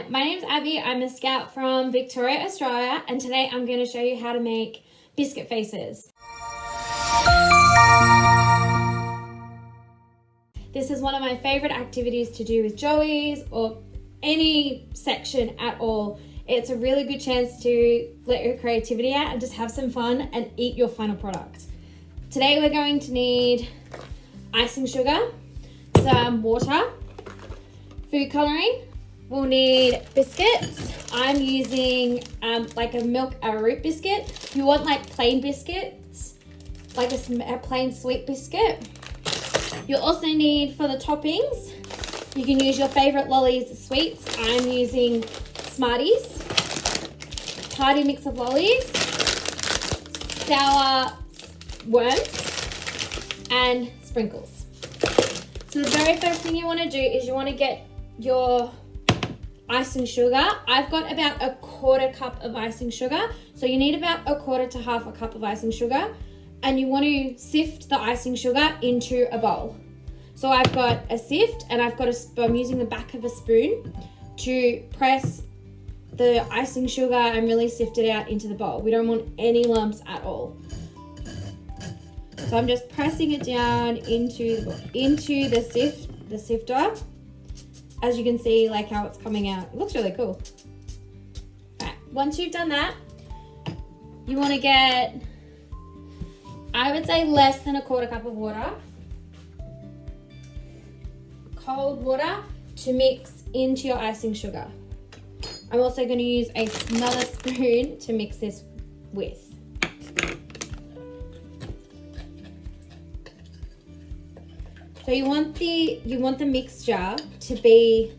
Hi, my name's Abby. I'm a scout from Victoria, Australia, and today I'm going to show you how to make biscuit faces. This is one of my favorite activities to do with Joey's or any section at all. It's a really good chance to let your creativity out and just have some fun and eat your final product. Today we're going to need icing sugar, some water, food coloring. We'll need biscuits. I'm using like a milk arrowroot biscuit. If you want like plain biscuits, like a plain sweet biscuit. You'll also need, for the toppings, you can use your favorite lollies sweets. I'm using Smarties, party mix of lollies, sour worms, and sprinkles. So the very first thing you want to do is you want to get your icing sugar. I've got about a quarter cup of icing sugar. So you need about a quarter to half a cup of icing sugar. And you want to sift the icing sugar into a bowl. So I've got a sift and I'm using the back of a spoon to press the icing sugar and really sift it out into the bowl. We don't want any lumps at all. So I'm just pressing it down into the sifter. As you can see, like how it's coming out. It looks really cool. All right, once you've done that, you want to get, I would say, less than a quarter cup of water. Cold water to mix into your icing sugar. I'm also going to use another spoon to mix this with. So you want the mixture to be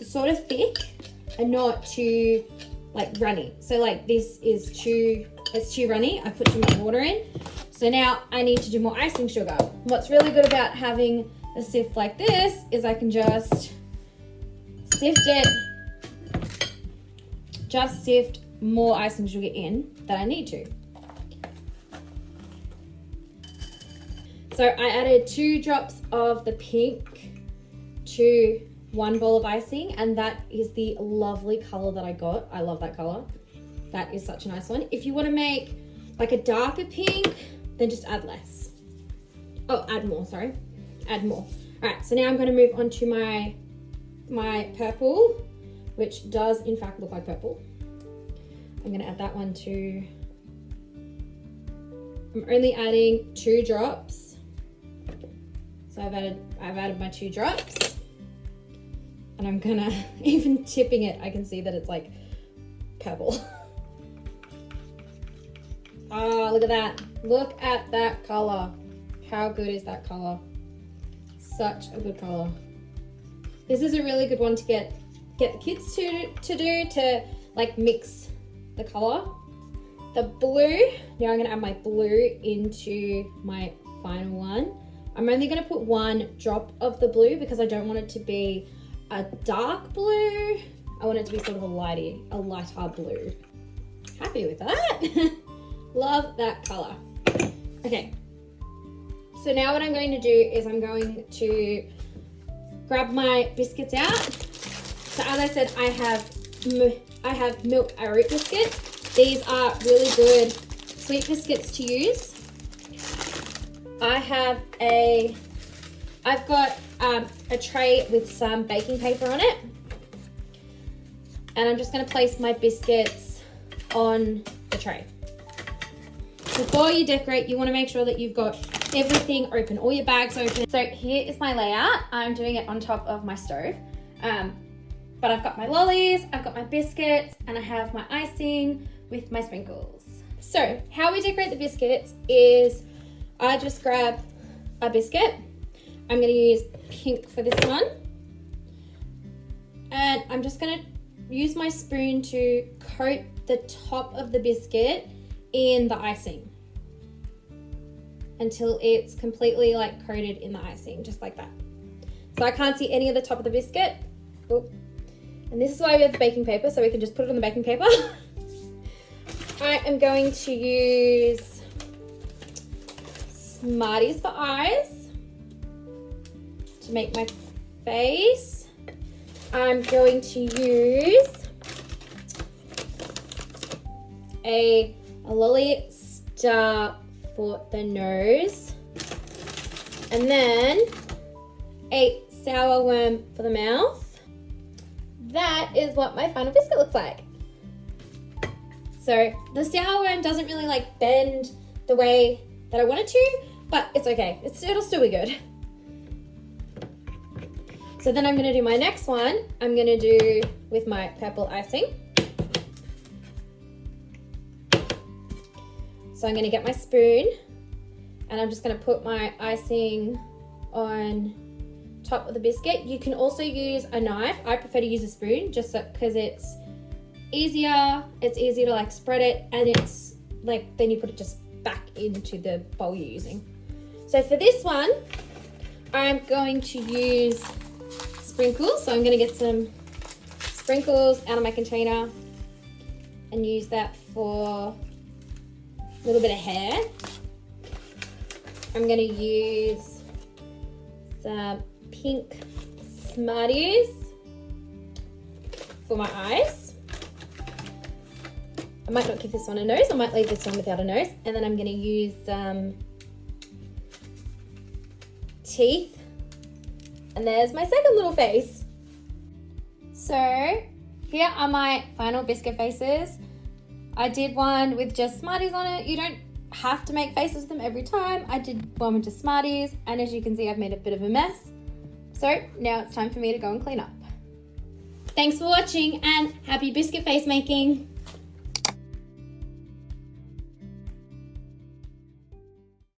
sort of thick and not too like runny. So like this is it's too runny. I put too much water in. So now I need to do more icing sugar. What's really good about having a sift like this is I can just sift more icing sugar in that I need to. So I added 2 drops of the pink to 1 bowl of icing, and that is the lovely color that I got. I love that color. That is such a nice one. If you want to make like a darker pink, then just add less. Oh, add more, sorry. Add more. All right, so now I'm going to move on to my purple, which does in fact look like purple. I'm going to add that one too. I'm only adding 2 drops. So I've added my 2 drops, and I'm gonna, even tipping it, I can see that it's like purple. Oh, look at that. Look at that color. How good is that color? Such a good color. This is a really good one to get the kids to do to like mix the color. The blue, now I'm gonna add my blue into my final one. I'm only going to put 1 drop of the blue because I don't want it to be a dark blue. I want it to be sort of a lighter blue. Happy with that. Love that color. Okay. So now what I'm going to do is I'm going to grab my biscuits out. So as I said, I have milk arrowroot biscuits. These are really good sweet biscuits to use. I've got a tray with some baking paper on it, and I'm just going to place my biscuits on the tray. Before you decorate, you want to make sure that you've got everything open, all your bags open. So here is my layout. I'm doing it on top of my stove, but I've got my lollies, I've got my biscuits, and I have my icing with my sprinkles. So how we decorate the biscuits is I just grab a biscuit. I'm going to use pink for this one. And I'm just going to use my spoon to coat the top of the biscuit in the icing until it's completely like coated in the icing, just like that. So I can't see any of the top of the biscuit. Oop. And this is why we have the baking paper, so we can just put it on the baking paper. I am going to use Smarties for eyes to make my face. I'm going to use a lolly star for the nose, and then a sour worm for the mouth. That is what my final biscuit looks like. So the sour worm doesn't really like bend the way that I want it to, but it's okay. It'll still be good. So then I'm gonna do my next one. I'm gonna do with my purple icing. So I'm gonna get my spoon and I'm just gonna put my icing on top of the biscuit. You can also use a knife. I prefer to use a spoon just because it's easier. It's easier to like spread it, and it's like then you put it just back into the bowl you're using. So for this one, I'm going to use sprinkles. So I'm going to get some sprinkles out of my container and use that for a little bit of hair. I'm going to use some pink Smarties for my eyes. I might not give this one a nose. I might leave this one without a nose. And then I'm going to use teeth. And there's my second little face. So here are my final biscuit faces. I did one with just Smarties on it. You don't have to make faces with them every time. I did one with just Smarties, and as you can see, I've made a bit of a mess. So now it's time for me to go and clean up. Thanks for watching, and happy biscuit face making.